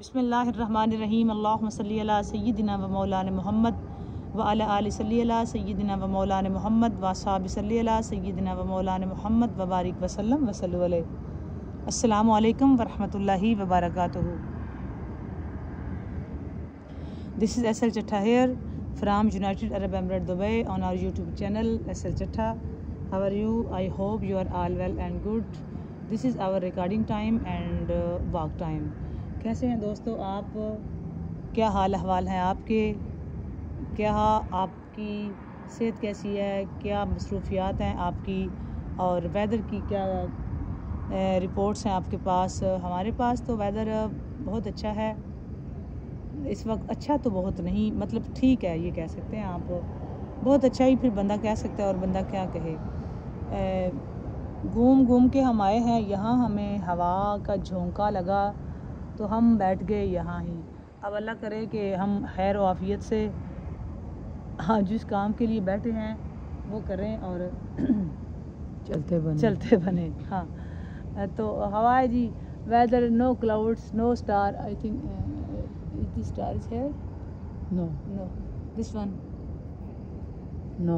बिस्मिल्लाहिर्रहमानिर्रहीम। अल्लाहुम्मा सल्ली अला सय्यिदिना व मौलाना मुहम्मद व अला आलि सल्ली अला सय्यिदिना व मौलाना मुहम्मद व असहाबि सल्ली अला सय्यिदिना व मौलाना मुहम्मद व बारिक वसल्लम वसल्लु अलैहि। अस्सलामु अलैकुम व रहमतुल्लाहि व बरकातुहू। This is SL Chattha here from United Arab Emirates Dubai on our YouTube channel SL Chattha. How are you? I hope you are all well and good. This is our recording time and walk time. कैसे हैं दोस्तों आप? क्या हाल अहवाल हैं आपके? क्या आपकी सेहत कैसी है? क्या मसरूफियात हैं आपकी? और वेदर की क्या रिपोर्ट्स हैं आपके पास? हमारे पास तो वेदर बहुत अच्छा है इस वक्त। अच्छा तो बहुत नहीं, मतलब ठीक है ये कह सकते हैं आप। बहुत अच्छा ही फिर बंदा कह सकता है, और बंदा क्या कहे। घूम घूम के हम आए हैं यहाँ, हमें हवा का झोंका लगा तो हम बैठ गए यहाँ ही। अब अल्लाह करे कि हम खैर व आफियत से हाँ जिस काम के लिए बैठे हैं वो करें और चलते बने। हाँ तो हवा है जी, weather no clouds no star. I think the star is here. No, this one. No,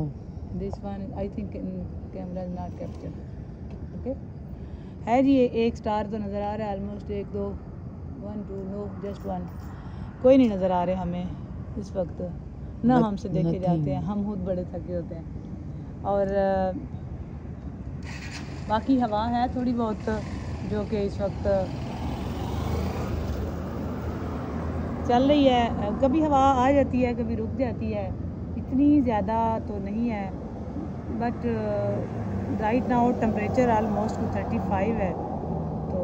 this one I think in camera is not captured. Okay, है जी एक स्टार तो नज़र आ रहा है ऑलमोस्ट। एक दो 1 2 नो जस्ट 1। कोई नहीं नज़र आ रहे हमें इस वक्त ना, हमसे देखे जाते हैं, हम खुद बड़े थके होते हैं। और बाकी हवा है थोड़ी बहुत जो कि इस वक्त चल रही है। कभी हवा आ जाती है, कभी रुक जाती है, इतनी ज़्यादा तो नहीं है। But right now temperature almost 35 है। तो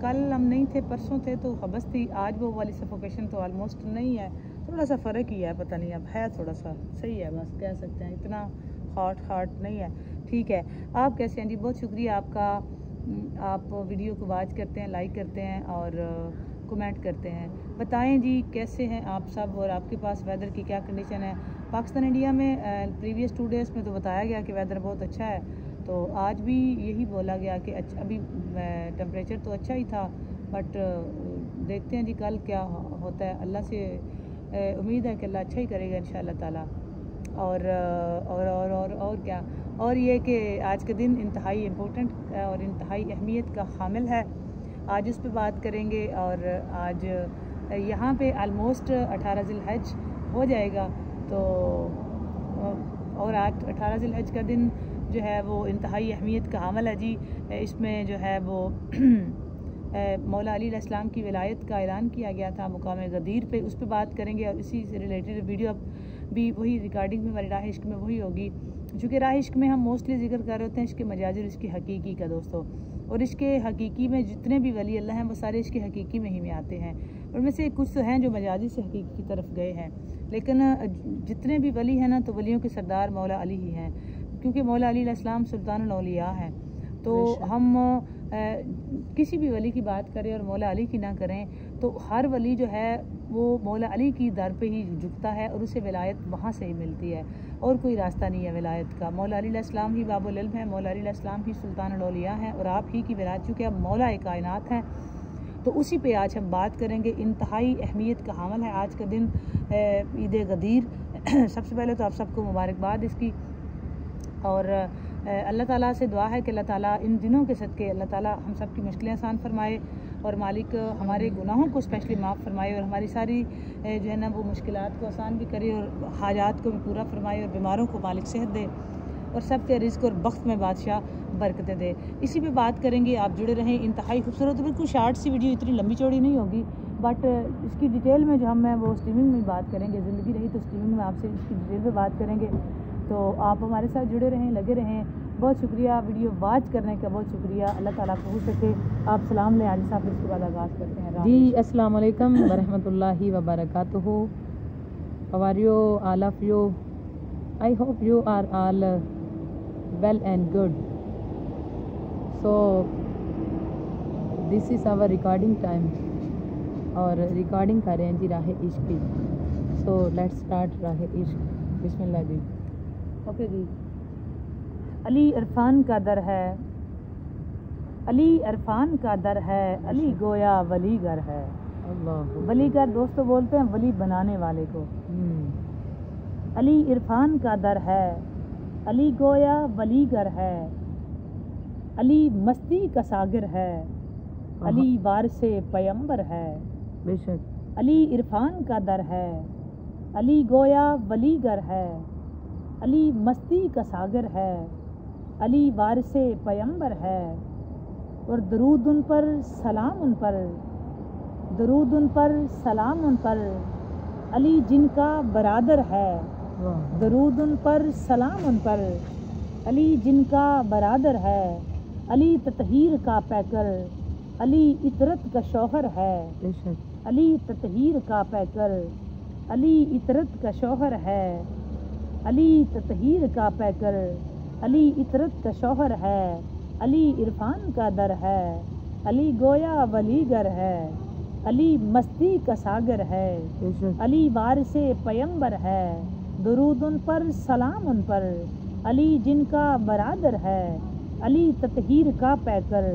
कल हम नहीं थे, परसों थे तो हबस थी। आज वो वाली सफोकेशन तो ऑलमोस्ट नहीं है, थोड़ा सा फ़र्क ही है, पता नहीं अब है थोड़ा सा सही है, बस कह सकते हैं। इतना हॉट नहीं है, ठीक है। आप कैसे हैं जी? बहुत शुक्रिया आपका। आप वीडियो को वॉच करते हैं, लाइक करते हैं और कमेंट करते हैं। बताएं जी कैसे हैं आप सब, और आपके पास वेदर की क्या कंडीशन है। पाकिस्तान इंडिया में प्रीवियस 2 डेज़ में तो बताया गया कि वेदर बहुत अच्छा है, तो आज भी यही बोला गया कि अच्छा अभी टेम्परेचर तो अच्छा ही था, बट देखते हैं जी कल क्या होता है। अल्लाह से उम्मीद है कि अल्लाह अच्छा ही करेगा इंशाअल्लाह ताला। और क्या, और ये कि आज का दिन इंतहाई इम्पोर्टेंट और इंतहाई अहमियत का हामिल है। आज उस पर बात करेंगे। और आज यहाँ पे आलमोस्ट 18 ज़िलहज हो जाएगा, तो और आज 18 ज़िलहज का दिन जो है वो इंतहाई अहमियत का हामिल है जी। इसमें जो है वो मौला अली अलैहिस्सलाम की विलायत का ऐलान किया गया था मुकाम गदीर पे, उस पर बात करेंगे। और इसी से रिलेटेड वीडियो भी वही रिकॉर्डिंग में हमारी राह इश्क में वही होगी, चूँकि राह इश्क में हम मोस्टली जिक्र कर रहे होते हैं इसके मजाज और इसके हकीकी का दोस्तों। और इसके हकीकी में जितने भी वली अल्लाह हैं वो सारे इसके हकीकी में ही में आते हैं। उनमें से कुछ तो हैं जो मजाजी से हकीकी की तरफ गए हैं, लेकिन जितने भी वली हैं ना, तो वलियों के सरदार मौला अली ही हैं, क्योंकि मौला अली अलैहिस्सलाम सुल्तानुल औलिया हैं। तो हम किसी भी वली की बात करें और मौला अली की ना करें, तो हर वली जो है वो मौला अली की दर पे ही झुकता है और उसे विलायत वहाँ से ही मिलती है, और कोई रास्ता नहीं है विलायत का। मौला अली अलैहिस्सलाम ही बाबुल इल्म है, मौला अली अलैहिस्सलाम ही सुल्तानुल औलिया हैं, और आप ही की विलायत, चूँकि अब मौला कायनात हैं, तो उसी पे आज हम बात करेंगे। इंतहाई अहमियत का हामिल है आज का दिन, ईद गदीर। सबसे पहले तो आप सबको मुबारकबाद इसकी, और अल्लाह ताला से दुआ है कि अल्लाह ताला इन दिनों के सदके अल्लाह ताला हम सब की मुश्किलें आसान फरमाए, और मालिक हमारे गुनाहों को स्पेशली माफ़ फरमाए, और हमारी सारी जो है ना वो मुश्किलात को आसान भी करे, और हाजात को भी पूरा फरमाए, और बीमारों को मालिक सेहत दे, और सब के रिज़्क़ और बख्त में बादशाह बरकतें दे। इसी पे बात करेंगे, आप जुड़े रहें। इंतहाई खूबसूरत, बिल्कुल शार्ट सी वीडियो, इतनी लंबी चौड़ी नहीं होगी, बट इसकी डिटेल में जो हम हैं वो स्ट्रीमिंग में बात करेंगे। ज़िंदगी रही तो स्ट्रीमिंग में आपसे इसकी डिटेल में बात करेंगे, तो आप हमारे साथ जुड़े रहें, लगे रहें। बहुत शुक्रिया वीडियो वॉच करने का, बहुत शुक्रिया। अल्लाह ताला को हो सके आप सलाम लें आज साहब, इसके बाद आगाज़ करते हैं जी। अस्सलाम वालेकुम व रहमतुल्लाहि व बरकातुहू। How are you all of you? I hope you are all well and good. So this is our recording time, और रिकॉर्डिंग कर रहे हैं जी राह इश्क की। सो लेट्स स्टार्ट राह इश्क। बिस्मिल्लाह जी। ओके जी। अली इरफान का दर है, अली इरफान का दर है, अली गोया वलीगर है। अल्लाह वलीगर दोस्तों बोलते हैं वली बनाने वाले को। अली इरफान का दर है, अली गोया वलीगर है। अली मस्ती का सागर है, अली वारिसे पैगंबर है। बेशक। अली इरफान का दर है, अली गोया वलीगर है। अली मस्ती का सागर है, अली वारिसे पैगंबर है। और दरूद उन पर सलाम उन पर, दरूद उन पर सलाम उन पर, अली जिनका बरादर है। दरूद उन पर सलाम उन पर, अली जिनका बरादर है। अली ततहीर का पैकर, अली इतरत का शौहर है। अली ततहीर का पैकर, अली इतरत का शौहर है। अली ततहीर का पैकर, अली इतरत का शौहर है। अली इरफान का दर है, अली गोया वलीगर है। अली मस्ती का सागर है, अली वारिसे पैगंबर है। दुरूद उन पर सलाम उन पर, अली जिनका बरादर है। अली ततहीर का पैकर,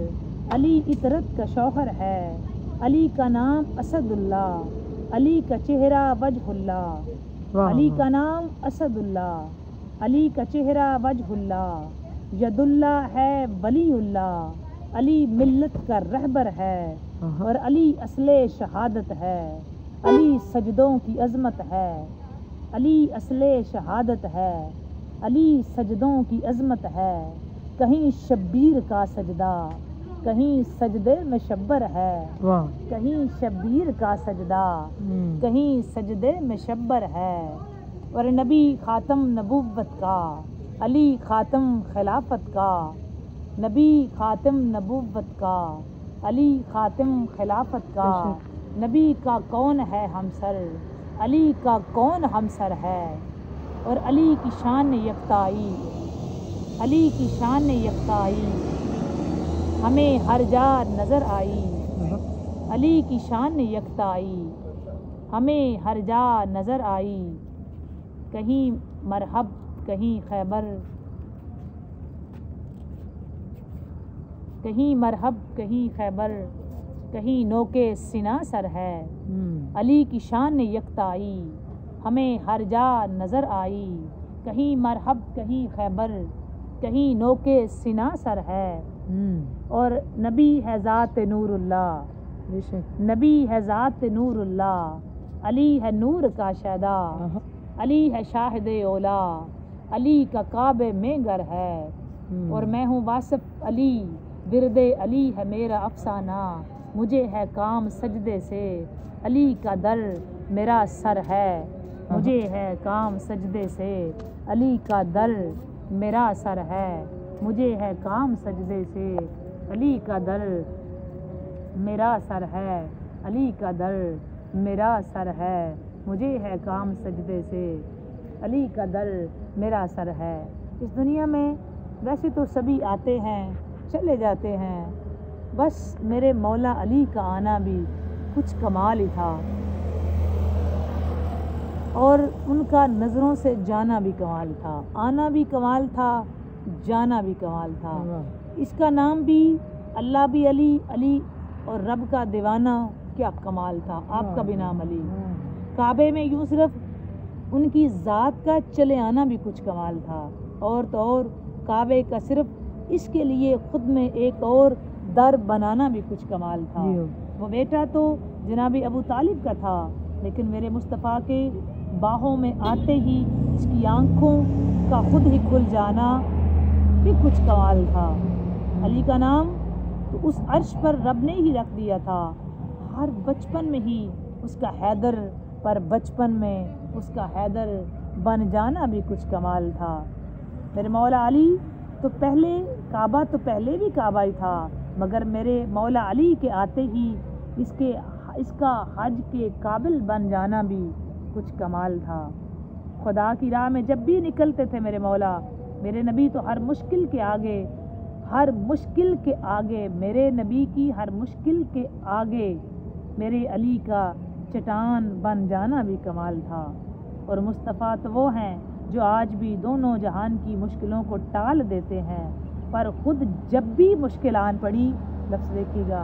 अली इतरत का शौहर है। अली का नाम असदुल्ला, अली का चेहरा वजहुल्ला। अली का नाम असदुल्ला, अली का चेहरा वजहुल्ला। यदुल्ला है वलीउल्ला, अली मिल्लत का रहबर है। और अली असले शहादत है, अली सजदों की अजमत है। अली असले शहादत है, अली सजदों की अजमत है। कहीं शब्बीर का सजदा, कहीं सजदे में शब्बर है। कहीं शब्बीर का सजदा, कहीं सजदे में शब्बर है। और नबी खातम नबुव्वत का, अली खातम खिलाफत का। नबी खातम नबुव्वत का, अली खातम खिलाफत का। नबी का कौन है हमसर, अली का कौन हमसर है। और अली की शान यकताई, अली की शान यकताई, हमें हर जा नज़र आई। अली की शान यकताई, हमें हर जा नज़र आई। कहीं मरहब कहीं खैबर, कहीं मरहब कहीं खैबर, कहीं नोके सिना सर है। अली की शान यकताई, हमें हर जा नज़र आई। कहीं मरहब कहीं खैबर, कहीं नोके सिना सर है। और नबी है ज़ात नूरुल्ला, नबी है ज़ात नूरुल्ला। अली है नूर का शहदा, अली है शाहिद ओला। अली का काबे में घर है, और मैं हूँ वासिफ अली। विरदे अली है मेरा अफसाना, मुझे है काम सजदे से। अली का दर मेरा सर है, मुझे है काम सजदे से। अली का दर मेरा सर है, मुझे है काम सजदे से। अली का दर मेरा सर है, अली का दर मेरा सर है, मुझे है काम सजदे से। अली का दर मेरा सर है। इस दुनिया में वैसे तो सभी आते हैं चले जाते हैं, बस मेरे मौला अली का आना भी कुछ कमाल ही था। और उनका नज़रों से जाना भी कमाल था, आना भी कमाल था, जाना भी कमाल था। इसका नाम भी अल्लाह भी अली, अली और रब का दीवाना, क्या कमाल था। आपका भी नाम अली। काबे में यूँ सिर्फ उनकी ज़ात का चले आना भी कुछ कमाल था। और तो और काबे का सिर्फ इसके लिए खुद में एक और दर बनाना भी कुछ कमाल था। वो बेटा तो जनाबी अबू तालिब का था, लेकिन मेरे मुस्तफ़ा के बाहों में आते ही इसकी आँखों का खुद ही खुल जाना भी कुछ कमाल था। अली का नाम तो उस अर्श पर रब ने ही रख दिया था। हर बचपन में ही उसका हैदर, पर बचपन में उसका हैदर बन जाना भी कुछ कमाल था। मेरे मौला अली तो पहले काबा तो पहले भी काबा ही था, मगर मेरे मौला अली के आते ही इसका हज के काबिल बन जाना भी कुछ कमाल था। खुदा की राह में जब भी निकलते थे मेरे मौला, मेरे नबी तो हर मुश्किल के आगे, हर मुश्किल के आगे, मेरे नबी की हर मुश्किल के आगे मेरे अली का चट्टान बन जाना भी कमाल था। और मुस्तफ़ा तो वो हैं जो आज भी दोनों जहान की मुश्किलों को टाल देते हैं। पर खुद जब भी मुश्किल आन पड़ी, लफ्ज़ देखिएगा,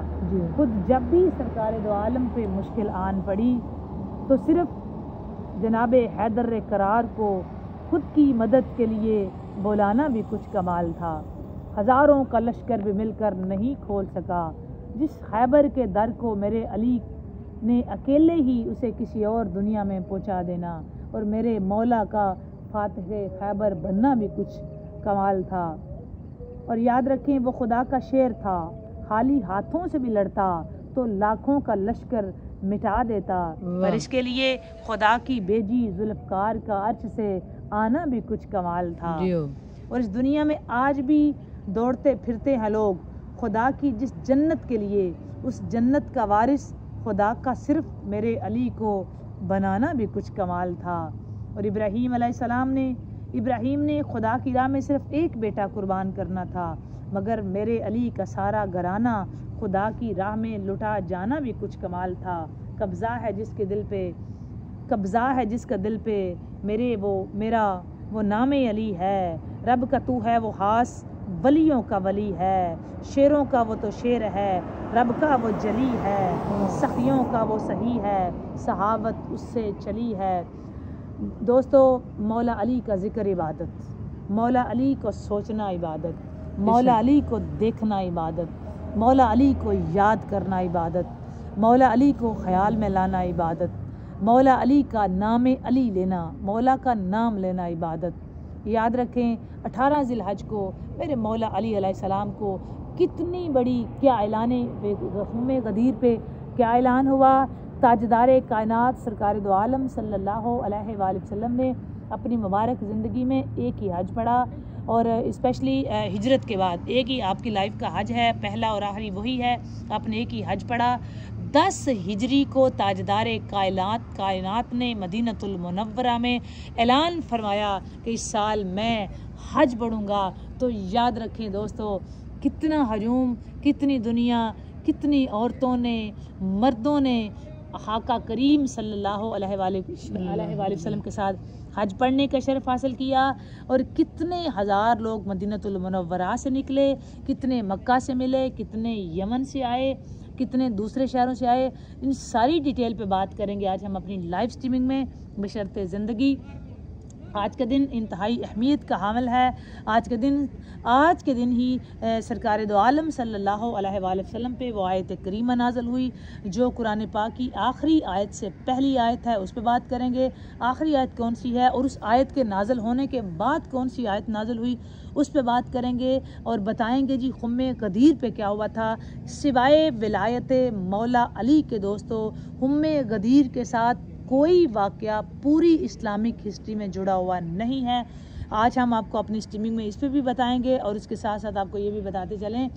खुद जब भी सरकार दो आलम पे मुश्किल आन पड़ी तो सिर्फ जनाबे हैदर करार को खुद की मदद के लिए बुलाना भी कुछ कमाल था। हज़ारों का लश्कर भी मिलकर नहीं खोल सका जिस खैबर के दर को मेरे अली ने अकेले ही उसे किसी और दुनिया में पहुंचा देना, और मेरे मौला का फातिह खैबर बनना भी कुछ कमाल था। और याद रखें वो खुदा का शेर था, खाली हाथों से भी लड़ता तो लाखों का लश्कर मिटा देता, पर इसके लिए खुदा की बेजी जुल्फकार का अर्श से आना भी कुछ कमाल था। और इस दुनिया में आज भी दौड़ते फिरते हैं लोग खुदा की जिस जन्नत के लिए, उस जन्नत का वारिस खुदा का सिर्फ मेरे अली को बनाना भी कुछ कमाल था। और इब्राहीम ने खुदा की राह में सिर्फ एक बेटा कुर्बान करना था, मगर मेरे अली का सारा घराना खुदा की राह में लुटा जाना भी कुछ कमाल था। कब्ज़ा है जिसका दिल पे मेरा वो नामे अली है, रब का तू है वो खास, वलियों का वली है, शेरों का वो तो शेर है, रब का वो जली है, सखियों का वो सही है, सहावत उससे चली है। दोस्तों, मौला अली का ज़िक्र इबादत, मौला अली को सोचना इबादत, मौला अली को देखना इबादत, मौला अली को याद करना इबादत, मौला अली को ख़याल में लाना इबादत, मौला अली का नाम अली लेना, मौला का नाम लेना इबादत। याद रखें 18 ज़िलहज को मेरे मौला अली अलैहिस्सलाम को कितनी बड़ी क्या ऐलान गदीर पे क्या ऐलान हुआ। ताजदार कायनात सरकार दो आलम सल्लल्लाहु अलैहि वसल्लम ने अपनी मुबारक ज़िंदगी में एक ही हज पढ़ा, और स्पेशली हिजरत के बाद एक ही आपकी लाइफ का हज है, पहला और आखिरी वही है। आपने एक ही हज पढ़ा। 10 हिजरी को ताजदार कायनात ने मदीनतुल मुनव्वरा में ऐलान फरमाया कि इस साल मैं हज पढ़ूँगा। तो याद रखें दोस्तों, कितना हजूम, कितनी दुनिया, कितनी औरतों ने, मर्दों ने आका करीम सल्लल्लाहु अलैहि वसल्लम के साथ हज पढ़ने का शर्फ हासिल किया, और कितने हज़ार लोग मदीनतुल मुनव्वरा से निकले, कितने मक्का से मिले, कितने यमन से आए, कितने दूसरे शहरों से आए। इन सारी डिटेल पे बात करेंगे आज हम अपनी लाइव स्ट्रीमिंग में बशर्ते ज़िंदगी। आज का दिन इंतहाई अहमियत का हामिल है। आज के दिन ही सरकार दो आलम सल्लल्लाहु अलैहि वसल्लम पे वो आयत करीमा नाज़िल हुई जो कुरान पाक की आखिरी आयत से पहली आयत है। उस पर बात करेंगे आखिरी आयत कौन सी है, और उस आयत के नाज़िल होने के बाद कौन सी आयत नाज़िल हुई, उस पर बात करेंगे और बताएंगे जी हुम्मे गदीर पे क्या हुआ था। सिवाय विलायत मौला अली के दोस्तों, हुम्मे गदीर के साथ कोई वाक़या पूरी इस्लामिक हिस्ट्री में जुड़ा हुआ नहीं है। आज हम आपको अपनी स्ट्रीमिंग में इस पर भी बताएंगे, और इसके साथ साथ आपको ये भी बताते चलें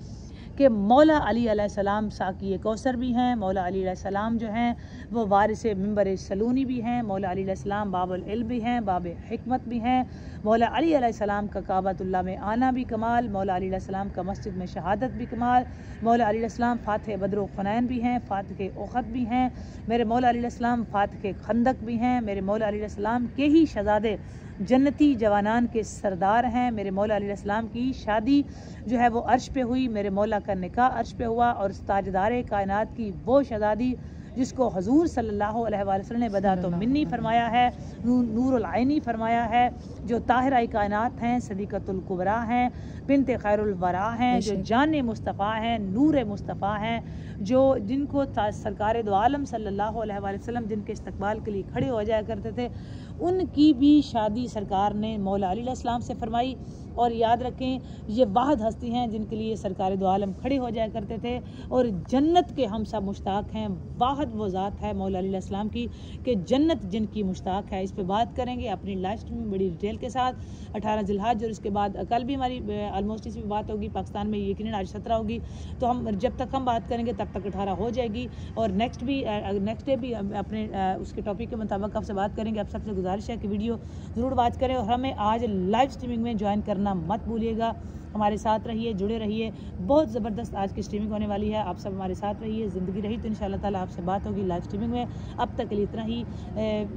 कि मौला अली अलैहिस्सलाम साकी कौसर भी हैं। मौला अली अलैहिस्सलाम जो हैं वो वारिस मिंबर सलूनी भी हैं। मौला अली अलैहिस्सलाम बाबुल इल्म भी हैं, बाब हिकमत भी हैं। मौला अली अलैहिस्सलाम का काबतुल्लाह में आना भी कमाल, मौला अली अलैहिस्सलाम का मस्जिद में शहादत भी कमाल। मौला अली अलैहिस्सलाम फातिह बद्र ख़ुनैन भी हैं, फातिह उहद भी हैं। मेरे मौला अली अलैहिस्सलाम फातिह खंदक भी हैं। मेरे मौला अली अलैहिस्सलाम के ही शहज़ादे जन्नती जवानान के सरदार हैं। मेरे मौला अली अलैहिस्सलाम की शादी जो है वो अर्श पे हुई, मेरे मौला का निकाह अर्श पे हुआ, और ताजदार कायनात की वो शहज़ादी जिसको हजूर सल्लल्लाहु अलैहि वसल्लम ने बदातो मिन्नी फरमाया है, नूरुल आइनी फरमाया है, जो ताहिरा कायनात हैं, सदीक़तुल कुबरा हैं, बिन्ते खैरुल वरा हैं, जो जान मुस्तफ़ा हैं, नूर मुस्तफ़ा हैं, जो जिनको सरकार दो आलम सल्लल्लाहु अलैहि वसल्लम जिनके इस्तकबाल के लिए खड़े हो जाया करते थे, उनकी भी शादी सरकार ने मौला अली अलैहिस्सलाम से फरमाई। और याद रखें, ये वाहद हस्ती हैं जिनके लिए सरकार दो आलम खड़े हो जाया करते थे, और जन्नत के हम सब मुश्ताक हैं। वाहद वो ज़ात है मौला अली अलैहिस्सलाम की कि जन्नत जिनकी मुश्ताक है। इस पे बात करेंगे अपनी लाइव स्ट्रीम में बड़ी डिटेल के साथ। 18 ज़िलहज, और इसके बाद कल भी हमारी ऑलमोस्ट इसी पर बात होगी। पाकिस्तान में यकीनन आज 17 होगी, तो हम जब तक हम बात करेंगे तब तक 18 हो जाएगी, और नेक्स्ट डे भी अपने उसके टॉपिक के मुताबिक आपसे बात करेंगे। आप सबसे गुजारिश है कि वीडियो ज़रूर वॉच करें, और हमें आज लाइव स्ट्रीमिंग में ज्वाइन करना मत भूलिएगा। हमारे साथ रहिए, जुड़े रहिए। बहुत ज़बरदस्त आज की स्ट्रीमिंग होने वाली है, आप सब हमारे साथ रहिए। ज़िंदगी रही तो इंशाल्लाह ताला आपसे बात होगी लाइव स्ट्रीमिंग में। अब तक के लिए इतना ही,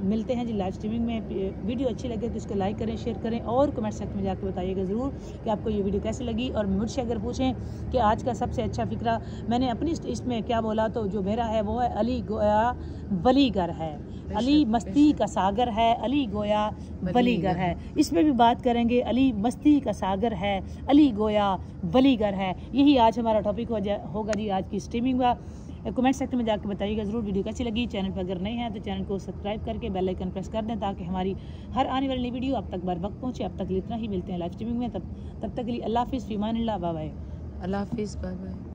मिलते हैं जी लाइव स्ट्रीमिंग में। वीडियो अच्छी लगे तो इसको लाइक करें, शेयर करें और कमेंट सेक्शन में जाकर बताइएगा ज़रूर कि आपको ये वीडियो कैसी लगी। और मुझसे अगर पूछें कि आज का सबसे अच्छा फ़िक्रा मैंने अपनी इसमें क्या बोला, तो जो मेरा है वो है अली गोया वलीगर है, अली मस्ती का सागर है, अली गोया वलीगर है। इसमें भी बात करेंगे, अली मस्ती का सागर है, अली गोया वलीगर है। यही आज हमारा टॉपिक होगा जी आज की स्ट्रीमिंग का। कमेंट सेक्शन में जाकर बताइएगा ज़रूर वीडियो कैसी लगी। चैनल पर अगर नए हैं तो चैनल को सब्सक्राइब करके बेल आइकन प्रेस कर दें ताकि हमारी हर आने वाली वीडियो अब तक बर वक्त पहुँचे। अब तक इतना ही, मिलते हैं लाइव स्ट्रीमिंग में। तब तक के लिए अल्लाह हाफिज़, फ़ी अमानिल्लाह, बाय बाय। अल्लाह हाफिज़, बाय बाय।